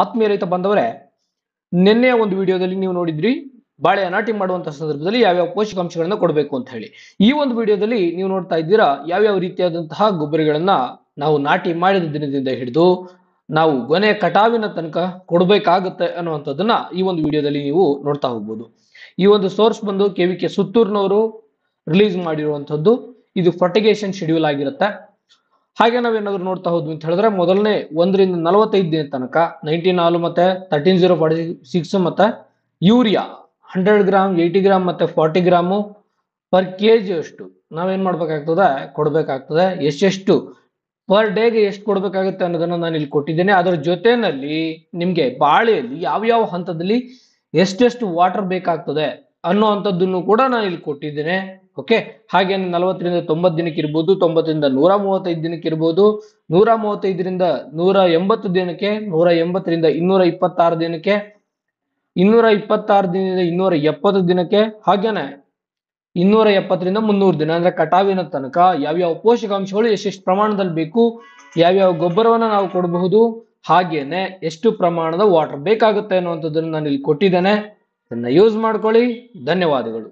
ಆತ್ಮೀಯ ರೈತ ಬಾಂಧವರೇ, ನಿನ್ನೆ ಒಂದು ವಿಡಿಯೋದಲ್ಲಿ ನೀವು ನೋಡಿದ್ರಿ ಬಾಳೆ ನಾಟಿ ಮಾಡುವಂತಹ ಸಂದರ್ಭದಲ್ಲಿ ಯಾವ್ಯಾವ ಪೋಷಕಾಂಶಗಳನ್ನ ಕೊಡಬೇಕು ಅಂತ ಹೇಳಿ. ಈ ಒಂದು ವಿಡಿಯೋದಲ್ಲಿ ನೀವು ನೋಡ್ತಾ ಇದ್ದೀರಾ ಯಾವ್ಯಾವ ರೀತಿಯಾದಂತಹ ಗೊಬ್ಬರಗಳನ್ನ ನಾವು ನಾಟಿ ಮಾಡಿದ ದಿನದಿಂದ ಹಿಡಿದು ನಾವು ಗೊನೆ ಕಟಾವಿನ ತನಕ ಕೊಡಬೇಕಾಗುತ್ತೆ ಅನ್ನುವಂಥದ್ದನ್ನ ಈ ಒಂದು ವಿಡಿಯೋದಲ್ಲಿ ನೀವು ನೋಡ್ತಾ ಹೋಗ್ಬೋದು. ಈ ಒಂದು ಸೋರ್ಸ್ ಬಂದು KVK ಸುತ್ತೂರ್ನವರು ರಿಲೀಸ್ ಮಾಡಿರುವಂತದ್ದು. ಇದು ಫರ್ಟಿಗೇಷನ್ ಶೆಡ್ಯೂಲ್ ಆಗಿರುತ್ತೆ. ಹಾಗೆ ನಾವೇನಾದ್ರು ನೋಡ್ತಾ ಹೋದ್ವಿ ಅಂತ ಹೇಳಿದ್ರೆ ಮೊದಲನೇ 1 ರಿಂದ 45 ದಿನ ತನಕ 19 ಮತ್ತೆ 13046 ಮತ್ತೆ ಯೂರಿಯಾ 100 ಗ್ರಾಮ್ 80 ಗ್ರಾಮ್ ಮತ್ತೆ 40 ಗ್ರಾಮು ಪರ್ ಕೆಜಿ ಅಷ್ಟು ನಾವೇನ್ ಮಾಡ್ಬೇಕಾಗ್ತದೆ ಕೊಡ್ಬೇಕಾಗ್ತದೆ. ಎಷ್ಟೆಷ್ಟು ಪರ್ ಡೇಗೆ ಎಷ್ಟು ಕೊಡ್ಬೇಕಾಗುತ್ತೆ ಅನ್ನೋದನ್ನ ನಾನು ಇಲ್ಲಿ ಕೊಟ್ಟಿದ್ದೇನೆ. ಅದರ ಜೊತೆನಲ್ಲಿ ನಿಮ್ಗೆ ಬಾಳೆಯಲ್ಲಿ ಯಾವ ಹಂತದಲ್ಲಿ ಎಷ್ಟೆಷ್ಟು ವಾಟರ್ ಬೇಕಾಗ್ತದೆ ಅನ್ನುವಂಥದ್ದನ್ನು ಕೂಡ ನಾನು ಇಲ್ಲಿ ಕೊಟ್ಟಿದ್ದೇನೆ. ಓಕೆ, ಹಾಗೆ 40 ರಿಂದ 90 ದಿನಕ್ಕೆ ಇರ್ಬೋದು, 90 ರಿಂದ 135 ದಿನಕ್ಕೆ ಇರ್ಬೋದು, 135 ರಿಂದ 180 ದಿನಕ್ಕೆ, 180 ರಿಂದ 226 ದಿನಕ್ಕೆ, 226 ದಿನದಿಂದ 270 ದಿನಕ್ಕೆ, ಹಾಗೇನೆ 270 ರಿಂದ 300 ದಿನ ಅಂದ್ರೆ ಕಟಾವಿನ ತನಕ ಯಾವ್ಯಾವ ಪೋಷಕಾಂಶಗಳು ಎಷ್ಟೆಷ್ಟು ಪ್ರಮಾಣದಲ್ಲಿ ಬೇಕು, ಯಾವ್ಯಾವ ಗೊಬ್ಬರವನ್ನ ನಾವು ಕೊಡಬಹುದು, ಹಾಗೇನೆ ಎಷ್ಟು ಪ್ರಮಾಣದ ವಾಟರ್ ಬೇಕಾಗುತ್ತೆ ಅನ್ನುವಂಥದ್ದನ್ನು ನಾನು ಇಲ್ಲಿ ಕೊಟ್ಟಿದ್ದೇನೆ. ಇದನ್ನ ಯೂಸ್ ಮಾಡ್ಕೊಳ್ಳಿ. ಧನ್ಯವಾದಗಳು.